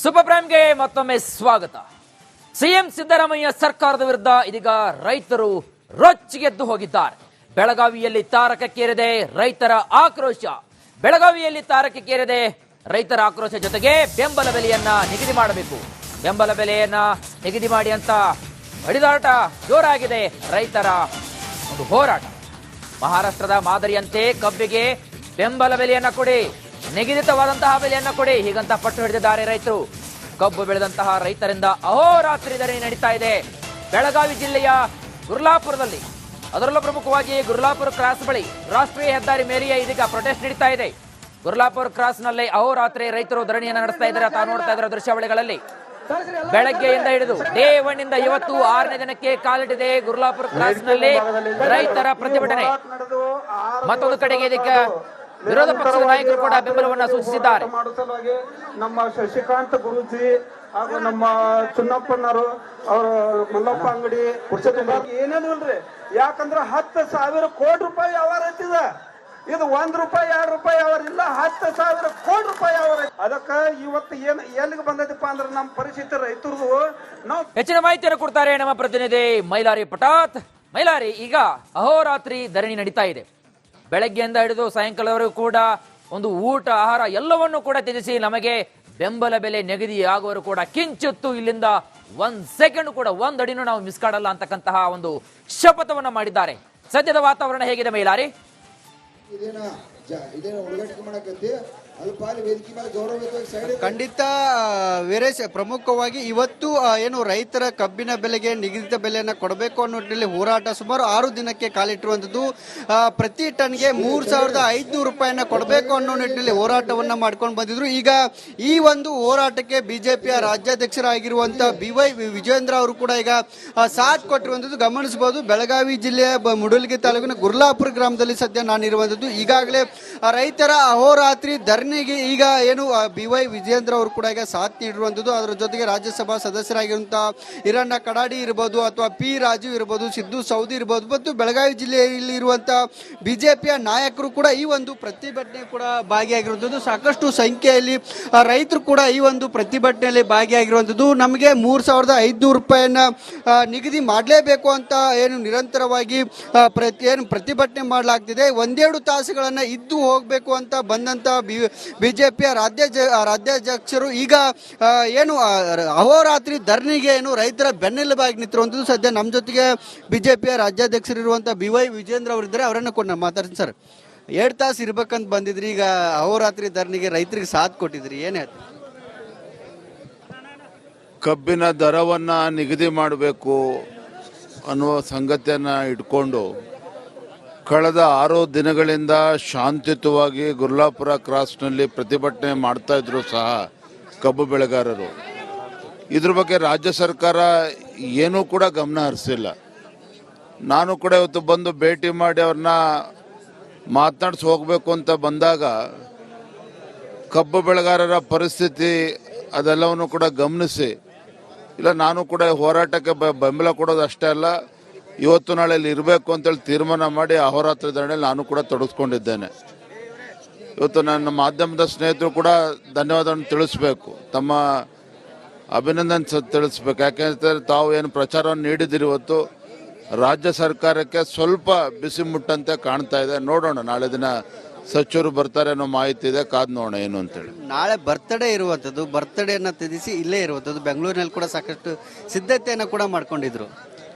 Super ಪ್ರೈಮ್ಗೆ ಮತ್ತೊಮ್ಮೆ ಸ್ವಾಗತ. CM Siddaramaiah ಸರ್ಕಾರದ ವಿರುದ್ಧ ಇದೀಗ ರೈತರು ರೊಚ್ಚಿಗೆದ್ದು ಹೋಗಿದ್ದಾರೆ. ಬೆಳಗಾವಿಯಲ್ಲಿ ತಾರಕಕ್ಕೇರಿದೆ ರೈತರ ಆಕ್ರೋಶ. ಬೆಳಗಾವಿಯಲ್ಲಿ ತಾರಕಕ್ಕೇರಿದೆ ರೈತರ ಆಕ್ರೋಶ ಜೊತೆಗೆ ಬೆಂಬಲ ಬೆಲೆಯನ್ನ ನಿಗದಿ ಮಾಡಬೇಕು, ಬೆಂಬಲ ಬೆಲೆಯನ್ನ ನಿಗದಿ ಮಾಡಿ ಅಂತ ಹೊಡೆದಾಟ ಜೋರಾಗಿದೆ. ರೈತರ ಒಂದು ಹೋರಾಟ. ಮಹಾರಾಷ್ಟ್ರದ ಮಾದರಿಯಂತೆ ಕಬ್ಬಿಗೆ ಬೆಂಬಲ ಬೆಲೆಯನ್ನ ಕೊಡಿ, ನಿಗದಿತವಾದಂತಹ ಬೆಲೆಯನ್ನ ಕೊಡಿ ಹೀಗಂತ ಪಟ್ಟು ಹಿಡಿದಿದ್ದಾರೆ ರೈತರು. ಕಬ್ಬು ಬೆಳೆದಂತಹ ರೈತರಿಂದ ಅಹೋರಾತ್ರಿ ಧರಣಿ ನಡೀತಾ ಇದೆ ಬೆಳಗಾವಿ ಜಿಲ್ಲೆಯ ಗುರ್ಲಾಪುರದಲ್ಲಿ. ಅದರಲ್ಲೂ ಪ್ರಮುಖವಾಗಿ ಗುರ್ಲಾಪುರ ಕ್ರಾಸ್ ಬಳಿ ರಾಷ್ಟ್ರೀಯ ಹೆದ್ದಾರಿ ಮೇಲೆಯೇ ಇದೀಗ ಪ್ರೊಟೆಸ್ಟ್ ನಡೀತಾ ಇದೆ. ಗುರ್ಲಾಪುರ ಕ್ರಾಸ್ ನಲ್ಲಿ ಅಹೋರಾತ್ರಿ ರೈತರು ಧರಣಿಯನ್ನು ನಡೆಸ್ತಾ ಇದ್ದಾರೆ. ತಾವು ನೋಡ್ತಾ ಇದ್ದಾರೆ ದೃಶ್ಯಾವಳಿಗಳಲ್ಲಿ. ಬೆಳಗ್ಗೆಯಿಂದ ಹಿಡಿದು ಡೇ 1 ಇಂದ ಇವತ್ತು 6ನೇ ದಿನಕ್ಕೆ ಕಾಲಿಟ್ಟಿದೆ ಗುರ್ಲಾಪುರ ಕ್ರಾಸ್ ನಲ್ಲಿ ರೈತರ ಪ್ರತಿಭಟನೆ. ಮತ್ತೊಂದು ಕಡೆಗೆ ಇದಕ್ಕೆ ವಿರೋಧ ಪಕ್ಷದ ನಾಯಕರು ಕೂಡ ಬೆಂಬಲವನ್ನು ಸೂಚಿಸಿದ್ದಾರೆ. ನಮ್ಮ ಶಶಿಕಾಂತ್ ಗುರೂಜಿ ಹಾಗೂ ನಮ್ಮ ಚುನ್ನಪ್ಪನವರು, ಅವರು ಮಲ್ಲಪ್ಪ ಅಂಗಡಿ ಏನೇನು ಇಲ್ರಿ. ಯಾಕಂದ್ರೆ 10,000 ಕೋಟಿ ರೂಪಾಯಿ ವ್ಯವಹಾರ ಐತಿದ. ಇದು 1 ರೂಪಾಯಿ 2 ರೂಪಾಯಿ ವ್ಯವಹಾರ ಇಲ್ಲ, 10,000 ಕೋಟಿ ರೂಪಾಯಿ ವ್ಯವಹಾರ. ಅದಕ್ಕ ಇವತ್ತು ಏನ್ ಎಲ್ಲಿಗೆ ಬಂದೈತಪ್ಪ ಅಂದ್ರೆ ನಮ್ಮ ಪರಿಸ್ಥಿತಿ ರೈತರದು. ನಾವು ಹೆಚ್ಚಿನ ಮಾಹಿತಿಯನ್ನು ಕೊಡ್ತಾರೆ ನಮ್ಮ ಪ್ರತಿನಿಧಿ ಮೈಲಾರಿ ಪಟಾತ್. ಮೈಲಾರಿ, ಈಗ ಅಹೋರಾತ್ರಿ ಧರಣಿ ನಡೀತಾ ಇದೆ. ಬೆಳಗ್ಗೆಯಿಂದ ಹಿಡಿದು ಸಾಯಂಕಾಲವರೆಗೂ ಕೂಡ ಒಂದು ಊಟ ಆಹಾರ ಎಲ್ಲವನ್ನೂ ಕೂಡ ತ್ಯಜಿಸಿ ನಮಗೆ ಬೆಂಬಲ ಬೆಲೆ ನಿಗದಿ ಆಗುವರು ಕೂಡ ಕಿಂಚಿತ್ತು ಇಲ್ಲಿಂದ 1 ಸೆಕೆಂಡ್ ಕೂಡ 1 ಅಡಿನೂ ನಾವು ಮಿಸ್ ಕಾಡಲ್ಲ ಅಂತಕ್ಕಂತಹ ಒಂದು ಶಪಥವನ್ನ ಮಾಡಿದ್ದಾರೆ. ಸದ್ಯದ ವಾತಾವರಣ ಹೇಗಿದೆ ಮೈಲಾರಿ? ಖಂಡಿತ ವೀರೇಶ್, ಪ್ರಮುಖವಾಗಿ ಇವತ್ತು ಏನು ರೈತರ ಕಬ್ಬಿನ ಬೆಲೆಗೆ ನಿಗದಿತ ಬೆಲೆಯನ್ನು ಕೊಡಬೇಕು ಅನ್ನೋ ನಿಟ್ಟಿನಲ್ಲಿ ಹೋರಾಟ ಸುಮಾರು 6 ದಿನಕ್ಕೆ ಕಾಲಿಟ್ಟಿರುವಂಥದ್ದು. ಪ್ರತಿ ಟನ್ಗೆ 3,500 ರೂಪಾಯಿನ ಕೊಡಬೇಕು ಅನ್ನೋ ನಿಟ್ಟಿನಲ್ಲಿ ಹೋರಾಟವನ್ನ ಮಾಡ್ಕೊಂಡು ಬಂದಿದ್ರು. ಈಗ ಈ ಒಂದು ಹೋರಾಟಕ್ಕೆ ಬಿಜೆಪಿಯ ರಾಜ್ಯಾಧ್ಯಕ್ಷರಾಗಿರುವಂತ BY ವಿಜೇಂದ್ರ ಅವರು ಕೂಡ ಈಗ ಸಾಥ್ ಕೊಟ್ಟಿರುವಂಥದ್ದು ಗಮನಿಸಬಹುದು. ಬೆಳಗಾವಿ ಜಿಲ್ಲೆಯ ಮುಡಲಗಿ ತಾಲೂಕಿನ ಗುರ್ಲಾಪುರ ಗ್ರಾಮದಲ್ಲಿ ಸದ್ಯ ನಾನಿರುವಂಥದ್ದು. ಈಗಾಗಲೇ ರೈತರ ಅಹೋರಾತ್ರಿ ಧರಣಿಗೆ ಈಗ ಏನು BY ವಿಜೇಂದ್ರ ಅವರು ಕೂಡ ಈಗ ಸಾಥ್ ನೀಡಿರುವಂಥದ್ದು. ಅದರ ಜೊತೆಗೆ ರಾಜ್ಯಸಭಾ ಸದಸ್ಯರಾಗಿರುವಂತಹ ಹಿರಣ್ಣ ಕಡಾಡಿ ಇರಬಹುದು ಅಥವಾ P ರಾಜು ಇರಬಹುದು, ಸಿದ್ದು ಸೌದಿ ಇರಬಹುದು ಮತ್ತು ಬೆಳಗಾವಿ ಜಿಲ್ಲೆಯಲ್ಲಿ ಇರುವಂತಹ ಬಿಜೆಪಿಯ ನಾಯಕರು ಕೂಡ ಈ ಒಂದು ಪ್ರತಿಭಟನೆ ಕೂಡ ಭಾಗಿಯಾಗಿರುವಂಥದ್ದು. ಸಾಕಷ್ಟು ಸಂಖ್ಯೆಯಲ್ಲಿ ರೈತರು ಕೂಡ ಈ ಒಂದು ಪ್ರತಿಭಟನೆಯಲ್ಲಿ ಭಾಗಿಯಾಗಿರುವಂಥದ್ದು. ನಮಗೆ 3,500 ರೂಪಾಯಿಯನ್ನ ನಿಗದಿ ಮಾಡಲೇಬೇಕು ಅಂತ ಏನು ನಿರಂತರವಾಗಿ ಪ್ರತಿಭಟನೆ ಮಾಡಲಾಗ್ತಿದೆ. 1-2 ತಾಸುಗಳನ್ನ ಇದ್ದು ಹೋಗಬೇಕು ಅಂತ ಬಂದಂತ ಬಿಜೆಪಿಯ ರಾಜ್ಯಾಧ್ಯಕ್ಷರು ಈಗ ಏನು ಅಹೋರಾತ್ರಿ ಧರಣಿಗೆ ಏನು ರೈತರ ಬೆನ್ನೆಲುಬಾಗಿ ನಿಂತಿರುವಂಥದ್ದು. ಸದ್ಯ ನಮ್ಮ ಜೊತೆಗೆ ಬಿಜೆಪಿಯ ರಾಜ್ಯಾಧ್ಯಕ್ಷರಿರುವಂಥ BY ವಿಜೇಂದ್ರ ಅವರಿದ್ದಾರೆ. ಅವರನ್ನು ಕೂಡ ಮಾತಾಡ್ತೀನಿ. ಸರ್, 2 ತಾಸು ಇರ್ಬೇಕಂತ ಬಂದಿದ್ರಿ, ಈಗ ಅಹೋರಾತ್ರಿ ಧರಣಿಗೆ ರೈತರಿಗೆ ಸಾಥ್ ಕೊಟ್ಟಿದ್ರಿ, ಏನ್ ಹೇಳ್ತೀರಿ? ಕಬ್ಬಿನ ದರವನ್ನ ನಿಗದಿ ಮಾಡಬೇಕು ಅನ್ನುವ ಸಂಗತಿಯನ್ನ ಇಟ್ಕೊಂಡು ಕಳೆದ 6 ದಿನಗಳಿಂದ ಶಾಂತಿಯುತವಾಗಿ ಗುರ್ಲಾಪುರ ಕ್ರಾಸ್ನಲ್ಲಿ ಪ್ರತಿಭಟನೆ ಮಾಡ್ತಾ ಇದ್ರು ಸಹ ಕಬ್ಬು ಬೆಳೆಗಾರರು. ಇದ್ರ ಬಗ್ಗೆ ರಾಜ್ಯ ಸರ್ಕಾರ ಏನೂ ಕೂಡ ಗಮನ ಹರಿಸಿಲ್ಲ. ನಾನು ಕೂಡ ಇವತ್ತು ಬಂದು ಭೇಟಿ ಮಾಡಿ ಅವ್ರನ್ನ ಮಾತನಾಡಿಸಿ ಹೋಗಬೇಕು ಅಂತ ಬಂದಾಗ ಕಬ್ಬು ಬೆಳೆಗಾರರ ಪರಿಸ್ಥಿತಿ ಅದೆಲ್ಲವನ್ನು ಕೂಡ ಗಮನಿಸಿ, ಇಲ್ಲ ನಾನು ಕೂಡ ಹೋರಾಟಕ್ಕೆ ಬೆಂಬಲ ಕೊಡೋದು ಅಷ್ಟೇ ಅಲ್ಲ, ಇವತ್ತು ನಾಳೆಯಲ್ಲಿ ಇರಬೇಕು ಅಂತೇಳಿ ತೀರ್ಮಾನ ಮಾಡಿ ಅಹೋರಾತ್ರಿ ಧರಣಿಯಲ್ಲಿ ನಾನು ಕೂಡ ತೊಡಗಿಸ್ಕೊಂಡಿದ್ದೇನೆ. ಇವತ್ತು ನನ್ನ ಮಾಧ್ಯಮದ ಸ್ನೇಹಿತರು ಕೂಡ ಧನ್ಯವಾದವನ್ನು ತಿಳಿಸ್ಬೇಕು, ತಮ್ಮ ಅಭಿನಂದನೆ ತಿಳಿಸ್ಬೇಕು. ಯಾಕೆಂದರೆ ತಾವು ಏನು ಪ್ರಚಾರವನ್ನು ನೀಡಿದಿರಿ ಇವತ್ತು ರಾಜ್ಯ ಸರ್ಕಾರಕ್ಕೆ ಸ್ವಲ್ಪ ಬಿಸಿ ಮುಟ್ಟಂತೆ ಕಾಣ್ತಾ ಇದೆ. ನೋಡೋಣ, ನಾಳೆ ದಿನ ಸಚಿವರು ಬರ್ತಾರೆ ಅನ್ನೋ ಮಾಹಿತಿ ಇದೆ, ಕಾದ್ ನೋಡೋಣ ಏನು ಅಂತೇಳಿ. ನಾಳೆ ಬರ್ತ್ಡೇ ಇರುವಂಥದ್ದು, ಬರ್ತ್ಡೇನ ತ್ಯಜಿಸಿ ಇಲ್ಲೇ ಇರುವಂಥದ್ದು. ಬೆಂಗಳೂರಿನಲ್ಲಿ ಕೂಡ ಸಾಕಷ್ಟು ಸಿದ್ಧತೆಯನ್ನು ಕೂಡ ಮಾಡ್ಕೊಂಡಿದ್ರು.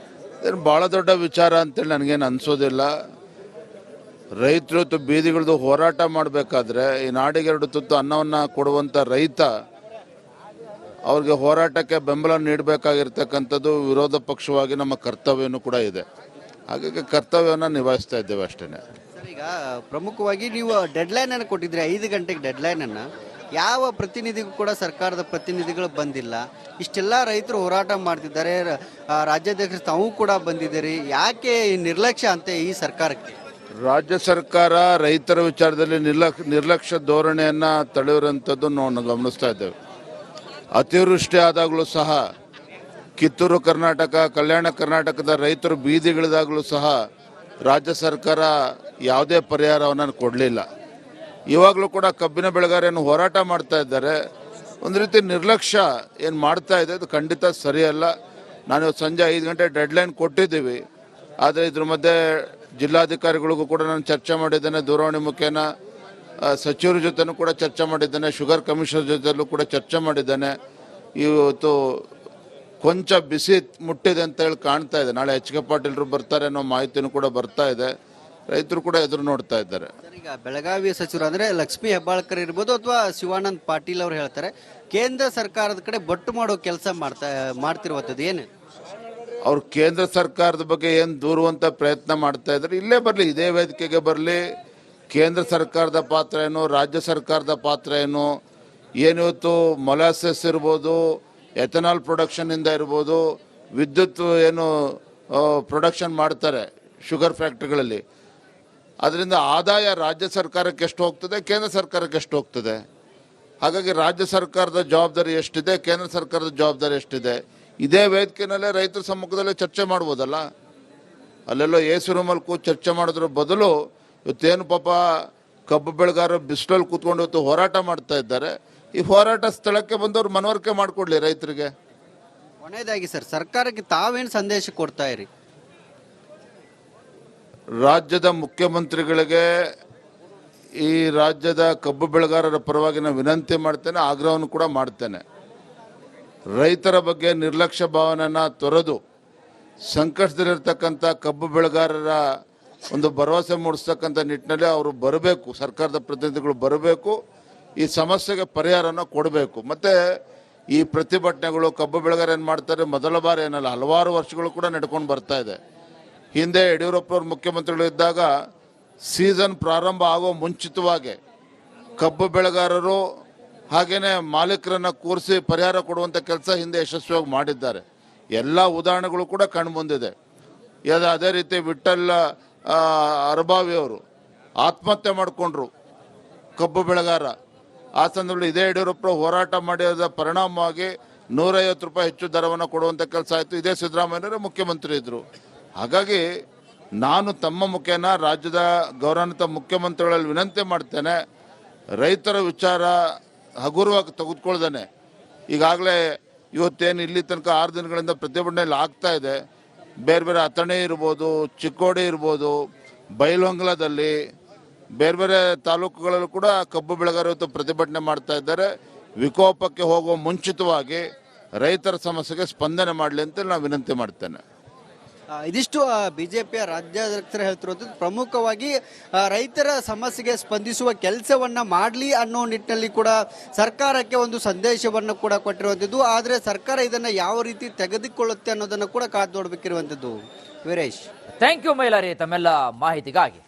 ಏನು ಭಾಳ ದೊಡ್ಡ ವಿಚಾರ ಅಂತೇಳಿ ನನಗೇನು ಅನಿಸೋದಿಲ್ಲ. ರೈತರು ಬೀದಿಗಳದ್ದು ಹೋರಾಟ ಮಾಡಬೇಕಾದ್ರೆ ಈ ನಾಡಿಗೆ 2 ತುತ್ತು ಅನ್ನವನ್ನು ಕೊಡುವಂಥ ರೈತ ಅವ್ರಿಗೆ ಹೋರಾಟಕ್ಕೆ ಬೆಂಬಲ ನೀಡಬೇಕಾಗಿರ್ತಕ್ಕಂಥದ್ದು ವಿರೋಧ ಪಕ್ಷವಾಗಿ ನಮ್ಮ ಕರ್ತವ್ಯನೂ ಕೂಡ ಇದೆ. ಹಾಗಾಗಿ ಕರ್ತವ್ಯವನ್ನು ನಿಭಾಯಿಸ್ತಾ ಇದ್ದೇವೆ ಅಷ್ಟೇ. ಸರ್, ಈಗ ಪ್ರಮುಖವಾಗಿ ನೀವು ಡೆಡ್ಲೈನ್ ಅನ್ನು ಕೊಟ್ಟಿದ್ರಿ, 5 ಗಂಟೆಗೆ ಡೆಡ್ಲೈನ್ ಅನ್ನು. ಯಾವ ಪ್ರತಿನಿಧಿಗೂ ಕೂಡ ಸರ್ಕಾರದ ಪ್ರತಿನಿಧಿಗಳು ಬಂದಿಲ್ಲ. ಇಷ್ಟೆಲ್ಲ ರೈತರು ಹೋರಾಟ ಮಾಡ್ತಿದ್ದಾರೆ, ರಾಜ್ಯಾಧ್ಯಕ್ಷರು ತಾವು ಕೂಡ ಬಂದಿದ್ದೀರಿ. ಯಾಕೆ ಈ ನಿರ್ಲಕ್ಷ್ಯ ಅಂತ ಈ ಸರ್ಕಾರಕ್ಕೆ? ರಾಜ್ಯ ಸರ್ಕಾರ ರೈತರ ವಿಚಾರದಲ್ಲಿ ನಿರ್ಲಕ್ಷ್ಯ ಧೋರಣೆಯನ್ನು ತಳೆಯುವಂಥದ್ದು ನಾವು ಗಮನಿಸ್ತಾ ಇದ್ದೇವೆ. ಅತಿವೃಷ್ಟಿ ಆದಾಗಲೂ ಸಹ ಕಿತ್ತೂರು ಕರ್ನಾಟಕ, ಕಲ್ಯಾಣ ಕರ್ನಾಟಕದ ರೈತರು ಬೀದಿಗಿಳಿದಾಗಲೂ ಸಹ ರಾಜ್ಯ ಸರ್ಕಾರ ಯಾವುದೇ ಪರಿಹಾರವನ್ನು ಕೊಡಲಿಲ್ಲ. ಇವಾಗಲೂ ಕೂಡ ಕಬ್ಬಿನ ಬೆಳೆಗಾರರು ಹೋರಾಟ ಮಾಡ್ತಾ ಇದ್ದಾರೆ. ಒಂದು ರೀತಿ ನಿರ್ಲಕ್ಷ್ಯ ಏನು ಮಾಡ್ತಾ ಇದೆ ಅದು ಖಂಡಿತ ಸರಿಯಲ್ಲ. ನಾನು ಇವತ್ತು ಸಂಜೆ 5 ಗಂಟೆ ಡೆಡ್ಲೈನ್ ಕೊಟ್ಟಿದ್ದೀವಿ. ಆದರೆ ಇದ್ರ ಮಧ್ಯೆ ಜಿಲ್ಲಾಧಿಕಾರಿಗಳಿಗೂ ಕೂಡ ನಾನು ಚರ್ಚೆ ಮಾಡಿದ್ದೇನೆ, ದೂರವಾಣಿ ಮುಖೇನ ಸಚಿವರ ಜೊತೆನೂ ಕೂಡ ಚರ್ಚೆ ಮಾಡಿದ್ದೇನೆ, ಶುಗರ್ ಕಮಿಷನರ್ ಜೊತೆಲೂ ಕೂಡ ಚರ್ಚೆ ಮಾಡಿದ್ದೇನೆ. ಇವತ್ತು ಕೊಂಚ ಬಿಸಿ ಮುಟ್ಟಿದೆ ಅಂತ ಹೇಳಿ ಕಾಣ್ತಾ ಇದೆ. ನಾಳೆ ಎಚ್ ಕೆ ಪಾಟೀಲ್ರು ಬರ್ತಾರೆ ಅನ್ನೋ ಮಾಹಿತಿನೂ ಕೂಡ ಬರ್ತಾ ಇದೆ. ರೈತರು ಕೂಡ ಎದುರು ನೋಡ್ತಾ ಇದ್ದಾರೆ. ಈಗ ಬೆಳಗಾವಿ ಸಚಿವರು ಅಂದ್ರೆ ಲಕ್ಷ್ಮೀ ಹೆಬ್ಬಾಳ್ಕರ್ ಇರ್ಬೋದು ಅಥವಾ ಶಿವಾನಂದ್ ಪಾಟೀಲ್ ಅವರು ಹೇಳ್ತಾರೆ ಕೇಂದ್ರ ಸರ್ಕಾರದ ಕಡೆ ಬೊಟ್ಟು ಮಾಡೋ ಕೆಲಸ ಮಾಡ್ತಿರುವಂಥದ್ದು ಏನು? ಅವ್ರು ಕೇಂದ್ರ ಸರ್ಕಾರದ ಬಗ್ಗೆ ಏನು ದೂರುವಂತ ಪ್ರಯತ್ನ ಮಾಡ್ತಾ ಇದ್ದಾರೆ. ಇಲ್ಲೇ ಬರಲಿ, ಇದೇ ವೇದಿಕೆಗೆ ಬರಲಿ. ಕೇಂದ್ರ ಸರ್ಕಾರದ ಪಾತ್ರ ಏನು, ರಾಜ್ಯ ಸರ್ಕಾರದ ಪಾತ್ರ ಏನು, ಏನಿವತ್ತು ಮೊಲಾಸಸ್ ಇರ್ಬೋದು, ಎಥನಾಲ್ ಪ್ರೊಡಕ್ಷನ್ನಿಂದ ಇರ್ಬೋದು, ವಿದ್ಯುತ್ ಏನು ಪ್ರೊಡಕ್ಷನ್ ಮಾಡ್ತಾರೆ ಶುಗರ್ ಫ್ಯಾಕ್ಟ್ರಿಗಳಲ್ಲಿ, ಅದರಿಂದ ಆದಾಯ ರಾಜ್ಯ ಸರ್ಕಾರಕ್ಕೆ ಎಷ್ಟು ಹೋಗ್ತದೆ, ಕೇಂದ್ರ ಸರ್ಕಾರಕ್ಕೆ ಎಷ್ಟು ಹೋಗ್ತದೆ. ಹಾಗಾಗಿ ರಾಜ್ಯ ಸರ್ಕಾರದ ಜವಾಬ್ದಾರಿ ಎಷ್ಟಿದೆ, ಕೇಂದ್ರ ಸರ್ಕಾರದ ಜವಾಬ್ದಾರಿ ಎಷ್ಟಿದೆ, ಇದೇ ವೇದಿಕೆಯಲ್ಲೇ ರೈತರ ಸಮ್ಮುಖದಲ್ಲೇ ಚರ್ಚೆ ಮಾಡ್ಬೋದಲ್ಲ. ಅಲ್ಲೆಲ್ಲೋ ಎಸಿ ರೂಮಲ್ಲಿ ಕೂತು ಚರ್ಚೆ ಮಾಡೋದ್ರ ಬದಲು ಇವತ್ತೇನು ಪಾಪ ಕಬ್ಬು ಬೆಳೆಗಾರರು ಬಿಸಿಲಲ್ಲಿ ಕೂತ್ಕೊಂಡು ಇವತ್ತು ಹೋರಾಟ ಮಾಡ್ತಾ ಇದ್ದಾರೆ. ಈ ಹೋರಾಟ ಸ್ಥಳಕ್ಕೆ ಬಂದವರು ಮನವರಿಕೆ ಮಾಡಿಕೊಡ್ಲಿ ರೈತರಿಗೆ. ಕೊನೆಯದಾಗಿ ಸರ್, ಸರ್ಕಾರಕ್ಕೆ ತಾವೇನು ಸಂದೇಶ ಕೊಡ್ತಾ ಇರಿ? ರಾಜ್ಯದ ಮುಖ್ಯಮಂತ್ರಿಗಳಿಗೆ ಈ ರಾಜ್ಯದ ಕಬ್ಬು ಬೆಳೆಗಾರರ ಪರವಾಗಿ ನಾನು ವಿನಂತಿ ಮಾಡ್ತೇನೆ, ಆಗ್ರಹವನ್ನು ಕೂಡ ಮಾಡ್ತೇನೆ. ರೈತರ ಬಗ್ಗೆ ನಿರ್ಲಕ್ಷ್ಯ ಭಾವನೆಯನ್ನು ತೊರೆದು ಸಂಕಷ್ಟದಲ್ಲಿರ್ತಕ್ಕಂಥ ಕಬ್ಬು ಬೆಳೆಗಾರರ ಒಂದು ಭರವಸೆ ಮೂಡಿಸ್ತಕ್ಕಂಥ ನಿಟ್ಟಿನಲ್ಲಿ ಅವರು ಬರಬೇಕು, ಸರ್ಕಾರದ ಪ್ರತಿನಿಧಿಗಳು ಬರಬೇಕು, ಈ ಸಮಸ್ಯೆಗೆ ಪರಿಹಾರನ ಕೊಡಬೇಕು. ಮತ್ತು ಈ ಪ್ರತಿಭಟನೆಗಳು ಕಬ್ಬು ಬೆಳೆಗಾರ ಏನು ಮಾಡ್ತಾರೆ, ಮೊದಲ ಬಾರಿ ಏನಲ್ಲ, ಹಲವಾರು ವರ್ಷಗಳು ಕೂಡ ನಡ್ಕೊಂಡು ಬರ್ತಾ ಇದೆ. ಹಿಂದೆ ಯಡಿಯೂರಪ್ಪನವ್ರು ಮುಖ್ಯಮಂತ್ರಿಗಳು ಇದ್ದಾಗ ಸೀಸನ್ ಪ್ರಾರಂಭ ಆಗೋ ಮುಂಚಿತವಾಗಿ ಕಬ್ಬು ಬೆಳೆಗಾರರು ಹಾಗೆಯೇ ಮಾಲೀಕರನ್ನು ಕೂರಿಸಿ ಪರಿಹಾರ ಕೊಡುವಂಥ ಕೆಲಸ ಹಿಂದೆ ಯಶಸ್ವಿಯಾಗಿ ಮಾಡಿದ್ದಾರೆ. ಎಲ್ಲ ಉದಾಹರಣೆಗಳು ಕೂಡ ಕಂಡುಬಂದಿದೆ. ಅದೇ ರೀತಿ ವಿಠಲ್ ಅರಬಾವಿಯವರು ಆತ್ಮಹತ್ಯೆ ಮಾಡಿಕೊಂಡ್ರು, ಕಬ್ಬು ಬೆಳೆಗಾರ. ಆ ಸಂದರ್ಭದಲ್ಲಿ ಇದೇ ಯಡಿಯೂರಪ್ಪ ಹೋರಾಟ ಮಾಡಿದ ಪರಿಣಾಮವಾಗಿ 150 ರೂಪಾಯಿ ಹೆಚ್ಚು ದರವನ್ನು ಕೊಡುವಂಥ ಕೆಲಸ ಆಯಿತು. ಇದೇ ಸಿದ್ದರಾಮಯ್ಯನವರೇ ಮುಖ್ಯಮಂತ್ರಿ ಇದ್ದರು. ಹಾಗಾಗಿ ನಾನು ತಮ್ಮ ಮುಖೇನ ರಾಜ್ಯದ ಗೌರವಾನ್ವಿತ ಮುಖ್ಯಮಂತ್ರಿಗಳಲ್ಲಿ ವಿನಂತಿ ಮಾಡ್ತೇನೆ, ರೈತರ ವಿಚಾರ ಹಗುರವಾಗಿ ತೆಗೆದುಕೊಳ್ದೇನೆ, ಈಗಾಗಲೇ ಇವತ್ತೇನು ಇಲ್ಲಿ ತನಕ 6 ದಿನಗಳಿಂದ ಪ್ರತಿಭಟನೆಯಲ್ಲಿ ಆಗ್ತಾ ಇದೆ, ಬೇರೆ ಬೇರೆ ಅಥಣಿ ಇರ್ಬೋದು, ಚಿಕ್ಕೋಡಿ ಇರ್ಬೋದು, ಬೈಲಹೊಂಗಲದಲ್ಲಿ ಬೇರೆ ಬೇರೆ ತಾಲೂಕುಗಳಲ್ಲೂ ಕೂಡ ಕಬ್ಬು ಬೆಳೆಗಾರರು ಇವತ್ತು ಪ್ರತಿಭಟನೆ ಮಾಡ್ತಾ ಇದ್ದಾರೆ. ವಿಕೋಪಕ್ಕೆ ಹೋಗುವ ಮುಂಚಿತವಾಗಿ ರೈತರ ಸಮಸ್ಯೆಗೆ ಸ್ಪಂದನೆ ಮಾಡಲಿ ಅಂತ ನಾನು ವಿನಂತಿ ಮಾಡ್ತೇನೆ. ಇದಿಷ್ಟು ಬಿಜೆಪಿಯ ರಾಜ್ಯಾಧ್ಯಕ್ಷರು ಹೇಳ್ತಿರೋದು. ಪ್ರಮುಖವಾಗಿ ರೈತರ ಸಮಸ್ಯೆಗೆ ಸ್ಪಂದಿಸುವ ಕೆಲಸವನ್ನ ಮಾಡಲಿ ಅನ್ನೋ ನಿಟ್ಟಿನಲ್ಲಿ ಕೂಡ ಸರ್ಕಾರಕ್ಕೆ ಒಂದು ಸಂದೇಶವನ್ನು ಕೂಡ ಕೊಟ್ಟಿರುವಂಥದ್ದು. ಆದರೆ ಸರ್ಕಾರ ಇದನ್ನ ಯಾವ ರೀತಿ ತೆಗೆದುಕೊಳ್ಳುತ್ತೆ ಅನ್ನೋದನ್ನು ಕೂಡ ಕಾದು ನೋಡಬೇಕಿರುವಂಥದ್ದು. ವೀರೇಶ್, ಥ್ಯಾಂಕ್ ಯು ಮೈಲಾರಿ ತಮ್ಮೆಲ್ಲ ಮಾಹಿತಿಗಾಗಿ.